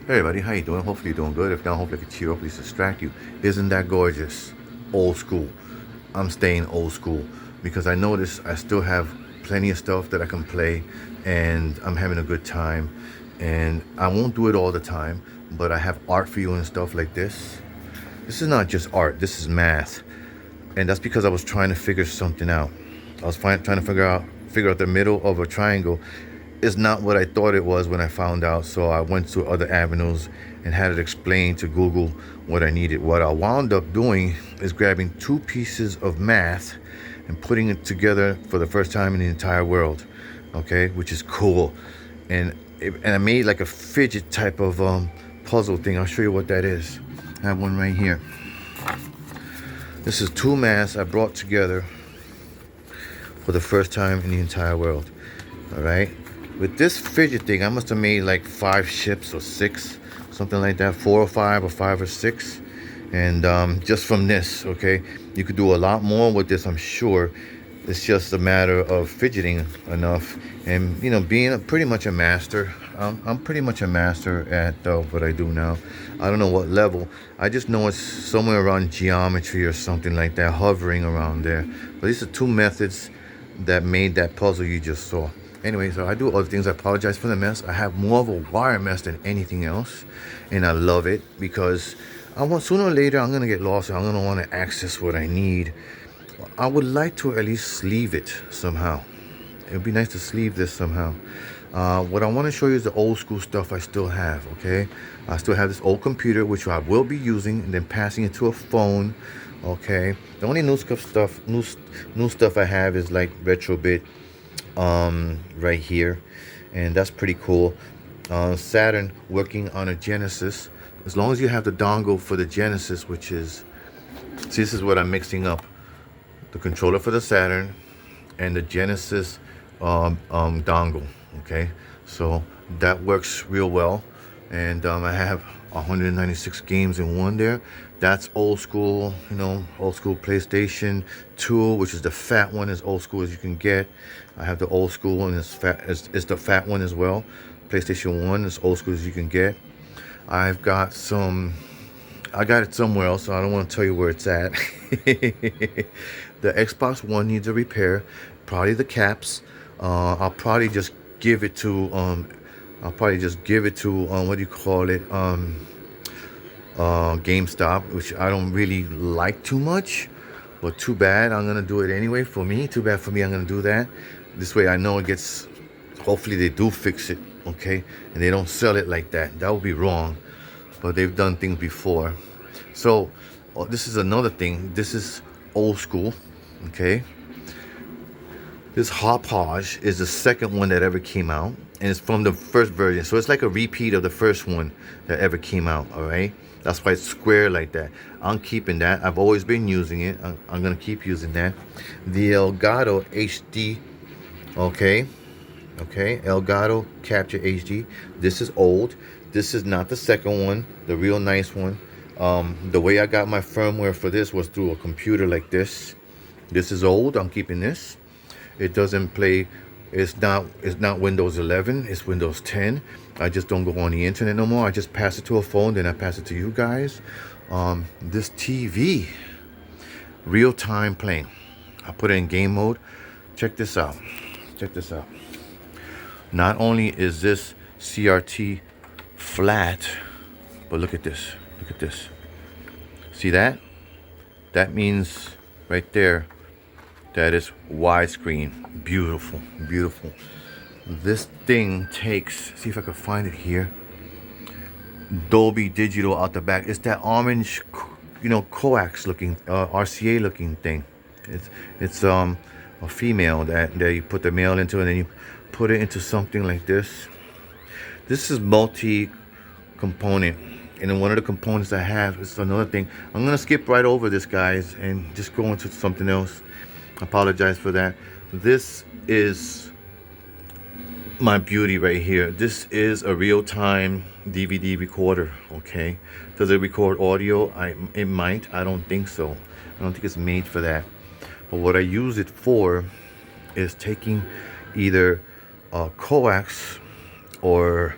Hey everybody, how you doing? Hopefully you're doing good. If not, hopefully I can cheer up, at least distract you. Isn't that gorgeous? Old school. I'm staying old school because I notice I still have plenty of stuff that I can play and I'm having a good time. And I won't do it all the time, but I have art for you and stuff like this. This is not just art, this is math. And that's because I was trying to figure something out. I was trying to figure out the middle of a triangle is not what I thought it was when I found out. So I went to other avenues and had it explained to Google what I needed. What I wound up doing is grabbing two pieces of math and putting it together for the first time in the entire world. Okay, which is cool. And I made like a fidget type of puzzle thing. I'll show you what that is. I have one right here. This is two maths I brought together for the first time in the entire world. All right. With this fidget thing, I must have made like 5 ships or 6, something like that, 4 or 5 or 5 or 6. And just from this, okay, you could do a lot more with this, I'm sure. It's just a matter of fidgeting enough and, you know, being pretty much a master. I'm pretty much a master at what I do now. I don't know what level. I just know it's somewhere around geometry or something like that, hovering around there. But these are two methods that made that puzzle you just saw. Anyway, so I do other things. I apologize for the mess. I have more of a wire mess than anything else. And I love it because I want, sooner or later, I'm going to get lost. I'm going to want to access what I need. I would like to at least sleeve it somehow. It would be nice to sleeve this somehow. What I want to show you is the old school stuff I still have, okay? I still have this old computer, which I will be using and then passing it to a phone, okay? The only new stuff I have is like Retrobit right here, and that's pretty cool. Saturn working on a Genesis. As long as you have the dongle for the Genesis, which is, see, this is what I'm mixing up: the controller for the Saturn and the Genesis dongle. Okay, so that works real well, and I have 196 games in one there. That's old school, you know, old school PlayStation 2, which is the fat one, as old school as you can get. I have the old school one, it's fat, it's the fat one as well. PlayStation 1 is old school as you can get. I've got some, I got it somewhere else, so I don't want to tell you where it's at. The Xbox One needs a repair, probably the caps. I'll probably just give it to what do you call it, GameStop, which I don't really like too much, but too bad, I'm gonna do it anyway. For me, too bad for me, I'm gonna do that. This way I know it gets, hopefully they do fix it, okay, and they don't sell it like that. That would be wrong, but they've done things before. So this is another thing. This is old school, okay. This Hauppauge is the second one that ever came out, and it's from the first version. So it's like a repeat of the first one that ever came out, all right? That's why it's square like that. I'm keeping that. I've always been using it. I'm going to keep using that. The Elgato HD, okay? Okay, Elgato Capture HD. This is old. This is not the second one, the real nice one. The way I got my firmware for this was through a computer like this. This is old. I'm keeping this. It doesn't play, it's not Windows 11, it's Windows 10. I just don't go on the internet no more. I just pass it to a phone, then I pass it to you guys. This TV, real time playing. I put it in game mode. Check this out. Check this out. Not only is this CRT flat, but look at this. Look at this. See that? That means right there, that is widescreen. Beautiful, beautiful. This thing takes, see if I can find it here, Dolby Digital out the back. It's that orange, you know, coax looking, RCA looking thing. It's a female that you put the male into, and then you put it into something like this. This is multi-component, and then one of the components I have is another thing. I'm gonna skip right over this, guys, and just go into something else. Apologize for that. This is my beauty right here. This is a real-time DVD recorder, okay? Does it record audio? It might. I don't think so. I don't think it's made for that. But what I use it for is taking either coax or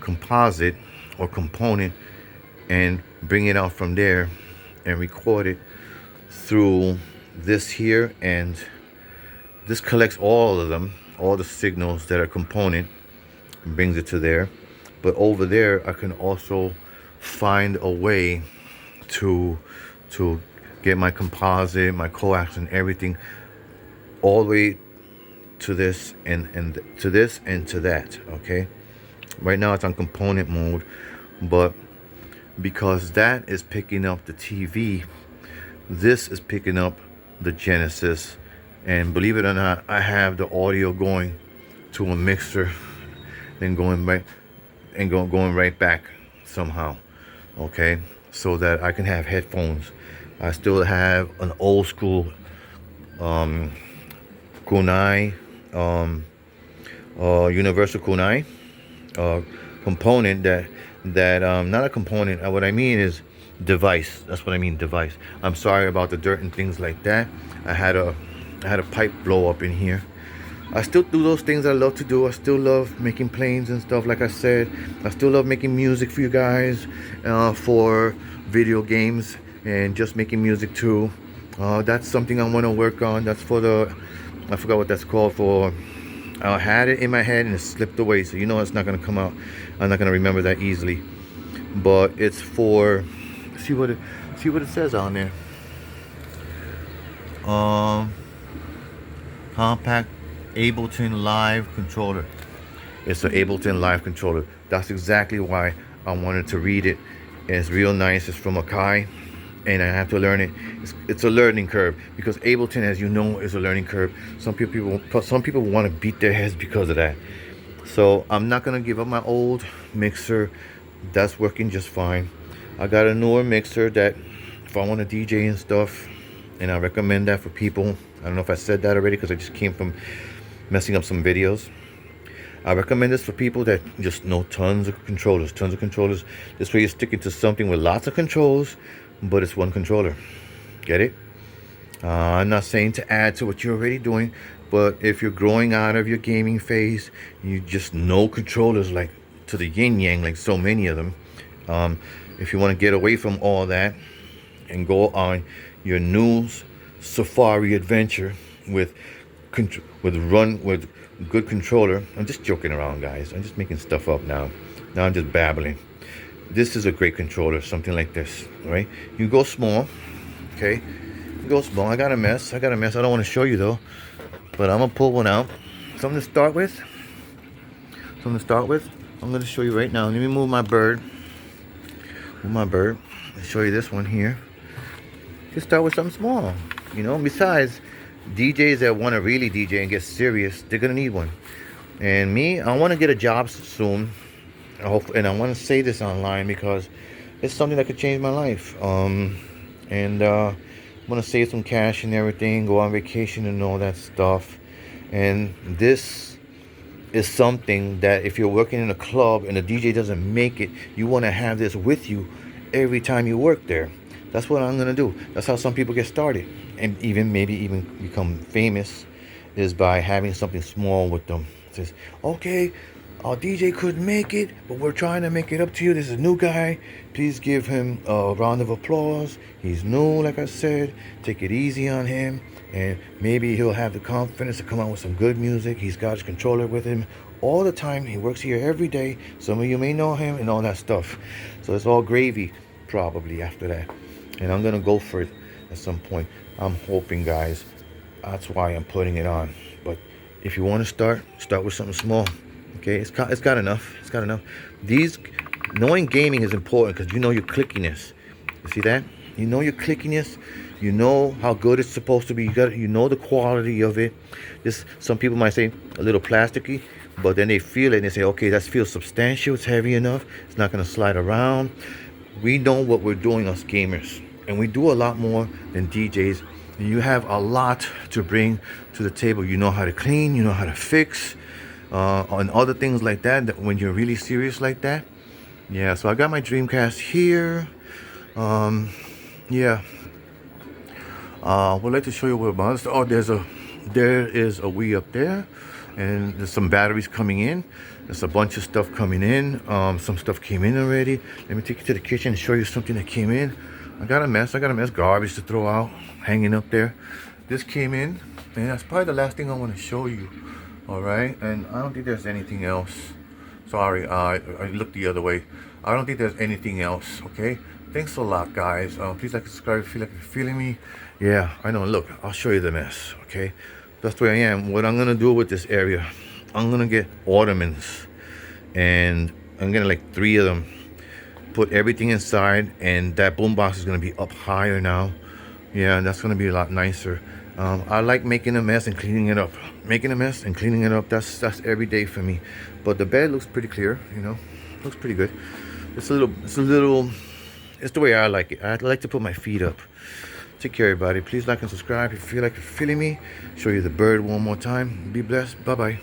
composite or component and bring it out from there and record it through this here, and this collects all of them, all the signals that are component, and brings it to there. But over there I can also find a way to get my composite, my coax and everything all the way to this and to this and to that. Okay, right now it's on component mode, but because that is picking up the TV, this is picking up the Genesis, and believe it or not, I have the audio going to a mixer, then going right back somehow. Okay, so that I can have headphones. I still have an old school Kunai, Universal Kunai component that not a component. What I mean is device. That's what I mean, device. I'm sorry about the dirt and things like that. I had a pipe blow up in here. I still do those things I love to do. I still love making planes and stuff, like I said. I still love making music for you guys, for video games, and just making music too. That's something I want to work on. That's for the, I forgot what that's called for. I had it in my head and it slipped away, so you know it's not going to come out. I'm not going to remember that easily. But it's for, see what it says on there. Compact Ableton Live Controller. It's an Ableton Live Controller. That's exactly why I wanted to read it. It's real nice. It's from Akai, and I have to learn it. It's a learning curve, because Ableton, as you know, is a learning curve. Some people want to beat their heads because of that. So I'm not gonna give up my old mixer. That's working just fine. I got a newer mixer that if I want to DJ and stuff, and I recommend that for people. I don't know if I said that already because I just came from messing up some videos. I recommend this for people that just know tons of controllers. This way you're sticking to something with lots of controls, but it's one controller. Get it? I'm not saying to add to what you're already doing, but if you're growing out of your gaming phase, you just know controllers like to the yin yang, like so many of them. If you want to get away from all that and go on your new safari adventure with good controller. I'm just joking around, guys. I'm just making stuff up now. Now I'm just babbling. This is a great controller, something like this, right? You go small, okay? You go small. I got a mess. I don't want to show you though, but I'm gonna pull one out. Something to start with. I'm gonna show you right now. Let me move my bird. I'll show you this one here. Just start with something small, you know. Besides, DJs that want to really DJ and get serious, they're gonna need one. And me, I want to get a job soon. I hope, and I want to say this online because it's something that could change my life. And I want to save some cash and everything, go on vacation and all that stuff. And this is something that if you're working in a club and the DJ doesn't make it, you want to have this with you every time you work there. That's what I'm gonna do. That's how some people get started, and maybe even become famous, is by having something small with them. It says, okay, our DJ couldn't make it, but we're trying to make it up to you. This is a new guy. Please give him a round of applause. He's new, like I said. Take it easy on him, and maybe he'll have the confidence to come out with some good music. He's got his controller with him all the time. He works here every day. Some of you may know him and all that stuff. So it's all gravy probably after that. And I'm gonna go for it at some point. I'm hoping, guys. That's why I'm putting it on. But if you want to start with something small. Okay, it's got enough. Knowing gaming is important because you know your clickiness. You see that? You know your clickiness. You know how good it's supposed to be. You know the quality of it. Some people might say a little plasticky, but then they feel it and they say, okay, that feels substantial. It's heavy enough. It's not gonna slide around. We know what we're doing, us gamers, and we do a lot more than DJs. And you have a lot to bring to the table. You know how to clean, you know how to fix, and other things like that when you're really serious like that. Yeah, so I got my Dreamcast here. Yeah. Would like to show you what about. Oh, there is a Wii up there. and there's some batteries coming in. There's a bunch of stuff coming in. Some stuff came in already. Let me take you to the kitchen and show you something that came in. I got a mess. Garbage to throw out, hanging up there. This came in, and that's probably the last thing I want to show you. All right, and I don't think there's anything else. Sorry, I looked the other way. I don't think there's anything else. Okay, thanks a lot, guys. Please like, subscribe if you feel like you're feeling me. Yeah, I know. Look, I'll show you the mess. Okay, that's the way I am. What I'm gonna do with this area, I'm gonna get ottomans, and I'm gonna like 3 of them. Put everything inside, and that boombox is gonna be up higher now. Yeah, and that's gonna be a lot nicer. I like making a mess and cleaning it up. Making a mess and cleaning it up. That's every day for me. But the bed looks pretty clear. You know, looks pretty good. It's the way I like it. I like to put my feet up. Take care, everybody. Please like and subscribe if you feel like you're feeling me. Show you the bird one more time. Be blessed. Bye bye.